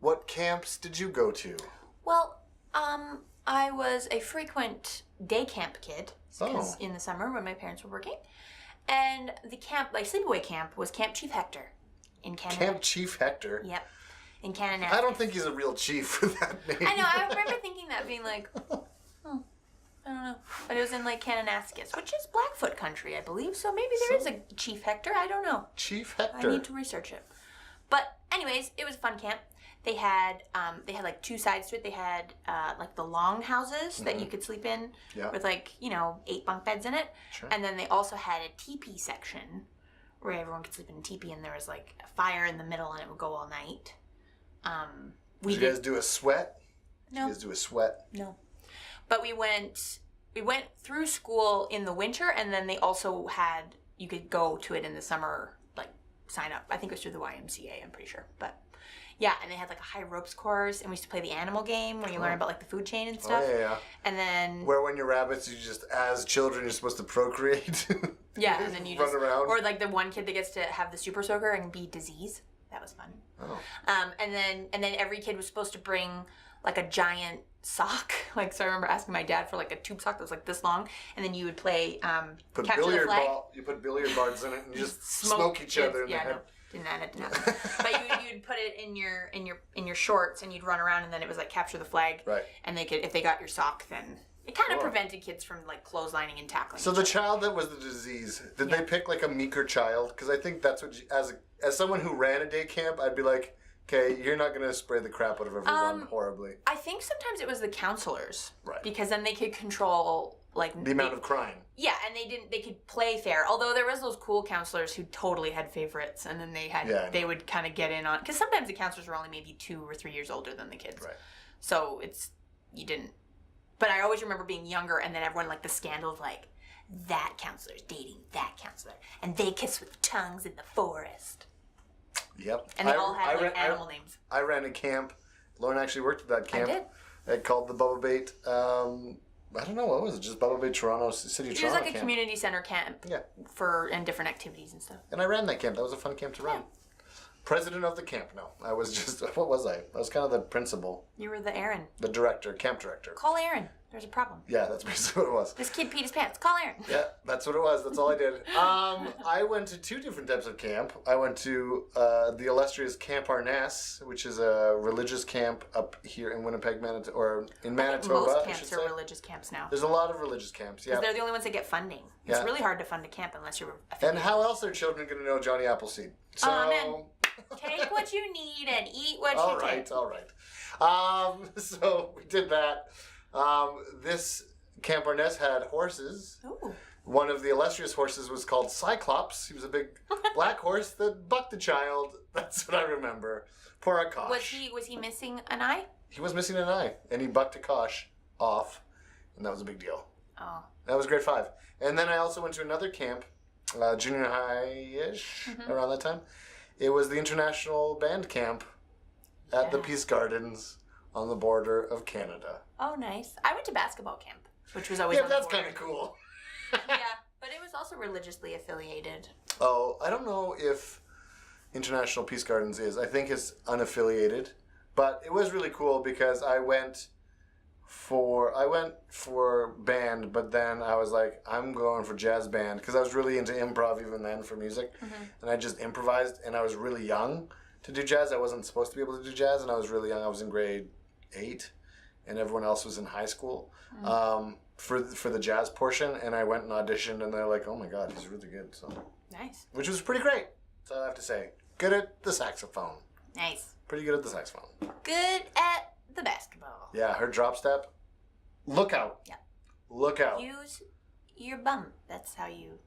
What camps did you go to? Well, I was a frequent day camp kid because in the summer when my parents were working. And the camp, like sleepaway camp, was Camp Chief Hector in Canada. Camp Chief Hector? Yep. In Canada. I don't think he's a real chief for that name. I know. I remember thinking that, being like, I don't know. But it was in like Kananaskis, which is Blackfoot country, I believe. So maybe there is a Chief Hector. I don't know. Chief Hector. I need to research it. But anyways, it was a fun camp. They had like two sides to it. They had like the long houses that you could sleep in with like 8 bunk beds in it. Sure. And then they also had a teepee section where everyone could sleep in a teepee, and there was like a fire in the middle, and it would go all night. Did you guys do a sweat? No. Did you guys do a sweat? No. But we went through school in the winter, and then they also had, you could go to it in the summer, like sign up. I think it was through the YMCA, I'm pretty sure. But yeah, and they had like a high ropes course, and we used to play the animal game where you learn about like the food chain and stuff. Oh, yeah. And then where when you're rabbits, you just, as children, you're supposed to procreate. Yeah, and then you run just around. Or like the one kid that gets to have the super soaker and be disease. That was fun. Oh. And then every kid was supposed to bring like a giant sock. Like, so I remember asking my dad for like a tube sock that was like this long, and then you would play capture the flag. You put billiard balls in it, and you just smoke each other in the head. No, didn't happen. But you'd put it in your shorts, and you'd run around, and then it was like capture the flag. Right. And they could, if they got your sock, then it kind of prevented kids from like clotheslining and tackling. So the child that was the disease, did they pick like a meeker child? Because I think that's what, as someone who ran a day camp, I'd be like, okay, you're not going to spray the crap out of everyone horribly. I think sometimes it was the counselors. Right. Because then they could control like the amount of crying. Yeah, and they could play fair. Although there was those cool counselors who totally had favorites, and then they would kind of get in on, because sometimes the counselors were only maybe 2 or 3 years older than the kids. Right. So you didn't. But I always remember being younger, and then everyone, like, the scandal of, like, that counselor's dating that counselor, and they kiss with tongues in the forest. Yep. And they all had, like, animal names. I ran a camp. Lauren actually worked at that camp. I did. It called the Bubba Bait, I don't know, what was it? Just Bubba Bait Toronto, City of Toronto camp. It was like a community center camp. Yeah. And different activities and stuff. And I ran that camp. That was a fun camp to run. Yeah. President of the camp, no. I was just, what was I? I was kind of the principal. You were the Aaron. The director, camp director. Call Aaron. There's a problem. Yeah, that's basically what it was. This kid peed his pants. Call Aaron. Yeah, that's what it was. That's all I did. I went to 2 different types of camp. I went to the illustrious Camp Arness, which is a religious camp up here in Winnipeg, Manitoba, or in Manitoba. Most camps are religious camps now. There's a lot of religious camps, yeah. Because they're the only ones that get funding. It's really hard to fund a camp unless you're affiliated. And how else are children going to know Johnny Appleseed? So, Amen. Take what you need and eat what you take. All right. So we did that. This Camp Arness had horses. Ooh. One of the illustrious horses was called Cyclops. He was a big black horse that bucked a child. That's what I remember. Poor Akash. Was he missing an eye? He was missing an eye, and he bucked Akash off, and that was a big deal. Oh. That was grade 5. And then I also went to another camp, junior high-ish, around that time. It was the International Band Camp at the Peace Gardens on the border of Canada. Oh, nice. I went to basketball camp, which was always on the that's border. kind of cool. Yeah, but it was also religiously affiliated. Oh, I don't know if International Peace Gardens is. I think it's unaffiliated. But it was really cool because I went for band, but then I was like, I'm going for jazz band because I was really into improv even then for music. And I just improvised, and I was really young to do jazz. I wasn't supposed to be able to do jazz, and I was really young. I was in grade 8, and everyone else was in high school for the jazz portion, and I went and auditioned, and they're like, oh my God, he's really good. So nice. Which was pretty great. That's all I have to say. Good at the saxophone. Nice. Pretty good at the saxophone. Good at the basketball. Yeah, her drop step. Look out. Yeah. Look out. Use your bum. That's how you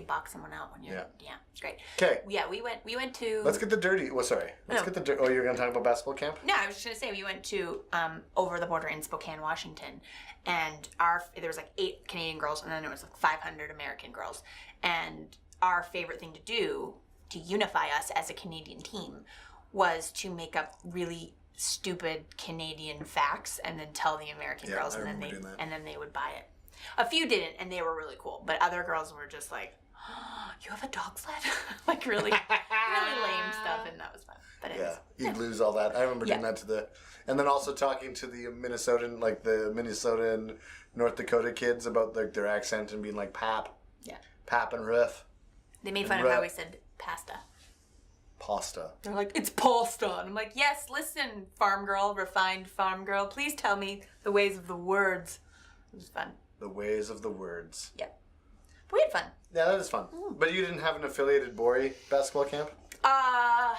box someone out when you're it's great. Okay. Yeah, we went to Let's get the dirty. Well, sorry. Let's get the dirty. Oh, you're going to talk about basketball camp? No, I was just going to say we went to over the border in Spokane, Washington, and there was like 8 Canadian girls, and then there was like 500 American girls, and our favorite thing to do to unify us as a Canadian team was to make up really stupid Canadian facts and then tell the American girls, and then they would buy it. A few didn't, and they were really cool, but other girls were just like, you have a dog sled? Like really lame stuff, and that was fun. But anyways, igloos, all that. I remember doing that to and then also talking to the Minnesotan, North Dakota kids about like their accent and being like pap. Yeah. Pap and riff. They made fun of how we said pasta. Pasta. They're like, it's pasta. And I'm like, yes, listen, farm girl, refined farm girl. Please tell me the ways of the words. It was fun. The ways of the words. Yeah. But we had fun. Yeah, that is fun. But you didn't have an affiliated boy basketball camp? I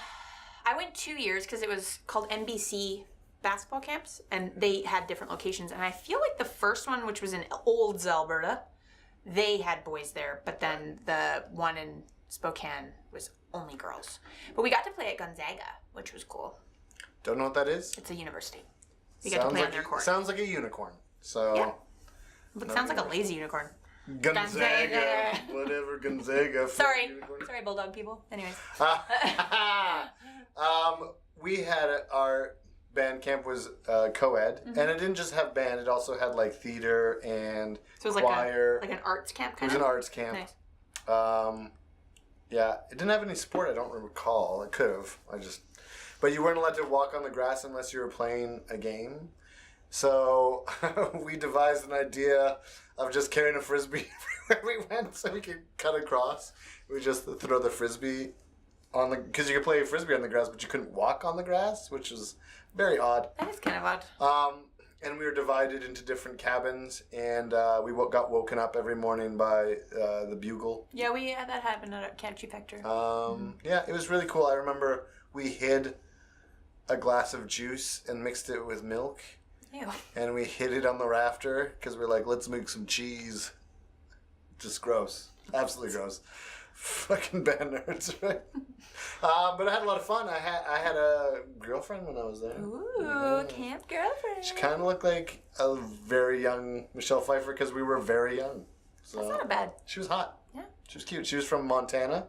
went 2 years because it was called NBC basketball camps, and they had different locations. And I feel like the first one, which was in Olds, Alberta, they had boys there, but then the one in Spokane was only girls. But we got to play at Gonzaga, which was cool. Don't know what that is? It's a university. We got to play on their court. Sounds like a unicorn. So yeah. It sounds like a lazy unicorn. Gonzaga. Whatever, Gonzaga. Sorry, bulldog people. Anyways. We had our band camp was co-ed, and it didn't just have band; it also had like theater and so it was choir. like an arts camp kind of. It was an arts camp. Nice. Yeah, it didn't have any sport. I don't recall. It could have. But you weren't allowed to walk on the grass unless you were playing a game. So we devised an idea of just carrying a frisbee everywhere we went, so we could cut across. We just throw the frisbee because you could play frisbee on the grass, but you couldn't walk on the grass, which was very odd. That is kind of odd. And we were divided into different cabins, and we got woken up every morning by the bugle. Yeah, we had that happen at Camp Chief Hector. Yeah, it was really cool. I remember we hid a glass of juice and mixed it with milk. Ew. And we hid it on the rafter because we're like, let's make some cheese. Just gross. Absolutely gross. Fucking band nerds, right? But I had a lot of fun. I had a girlfriend when I was there. Ooh, camp girlfriend. She kind of looked like a very young Michelle Pfeiffer because we were very young. So that's not bad. She was hot. Yeah. She was cute. She was from Montana.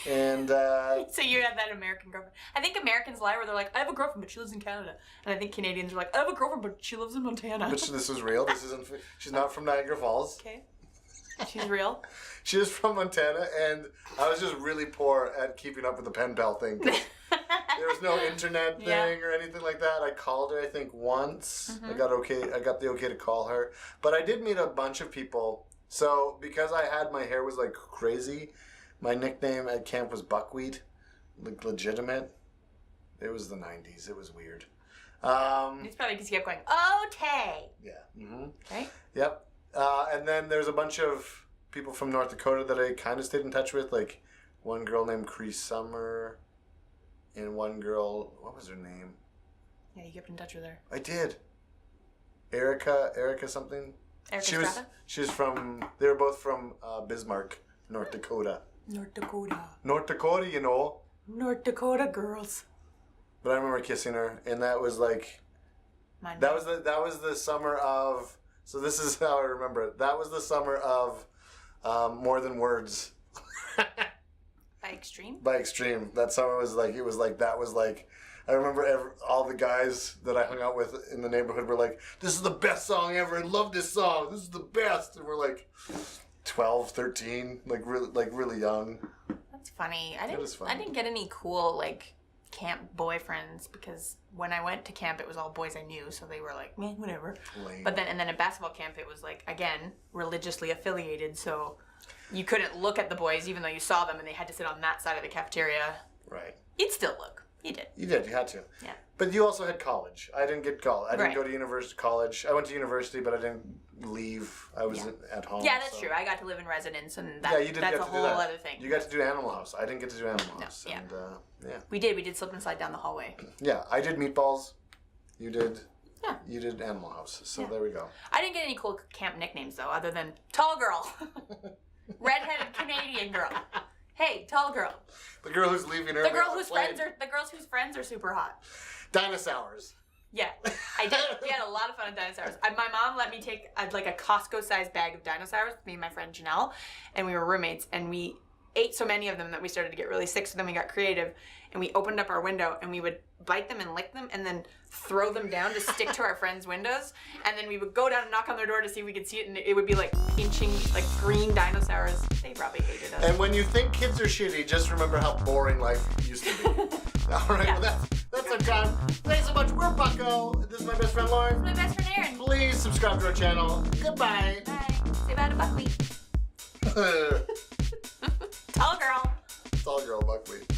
And so you had that American girlfriend. I think Americans lie where they're like, I have a girlfriend, but she lives in Canada. And I think Canadians are like, I have a girlfriend, but she lives in Montana. But this was real. This isn't. She's not from Niagara Falls. Okay. She's real. She is from Montana, and I was just really poor at keeping up with the pen pal thing. There was no internet thing or anything like that. I called her, I think, once. I got the okay to call her. But I did meet a bunch of people. So because I had my hair was like crazy, my nickname at camp was Buckwheat, like legitimate. It was the 90s. It was weird. It's probably because you kept going, oh, Tay. Yeah. Mm-hmm. Right? Yep. And then there's a bunch of people from North Dakota that I kind of stayed in touch with, like one girl named Cree Summer, and one girl, what was her name? Yeah, you kept in touch with her. I did. Erica something. Erica She was from. They were both from Bismarck, North Dakota. North Dakota. North Dakota, you know. North Dakota girls. But I remember kissing her, and that was like. That was the summer of. So this is how I remember it. That was the summer of More Than Words. By Extreme? By Extreme. That summer was like, I remember all the guys that I hung out with in the neighborhood were like, this is the best song ever. I love this song. This is the best. And we're like 12, 13, like really young. That's funny. It is funny. I didn't get any cool, like, camp boyfriends because when I went to camp it was all boys I knew, so they were like, man, whatever. Lame. But then at basketball camp it was like, again, religiously affiliated, so you couldn't look at the boys even though you saw them and they had to sit on that side of the cafeteria. Right. You'd still look. You did. You had to. Yeah. But you also had college. I didn't get college. I didn't Right. go to college. I went to university, but I didn't leave. I was at home. Yeah, that's true. I got to live in residence, and you did that's get a to do whole that. other thing. You got to do Animal House. I didn't get to do Animal House. yeah. And, yeah. We did slip and slide down the hallway. Yeah, I did Meatballs. You did. Yeah. You did Animal House. So there we go. I didn't get any cool camp nicknames though, other than Tall Girl, redheaded Canadian girl. Hey, tall girl. The girl who's leaving early. The girls whose friends are super hot. Dinosaurs. Yeah, I did. We had a lot of fun with dinosaurs. My mom let me take a Costco-sized bag of dinosaurs, me and my friend Janelle, and we were roommates, and we ate so many of them that we started to get really sick. So then we got creative, and we opened up our window, and we would bite them and lick them, and then throw them down to stick to our friends' windows. And then we would go down and knock on their door to see if we could see it, and it would be like inching, like green dinosaurs. They probably hated us. And when you think kids are shitty, just remember how boring life used to be. All right, Yeah. well, that's our time. Thanks so much. We're Bucko. This is my best friend Lauren. My best friend Erin. Please subscribe to our channel. Goodbye. Bye. Say bye to Buckwheat. Tall girl. Tall girl buckwheat.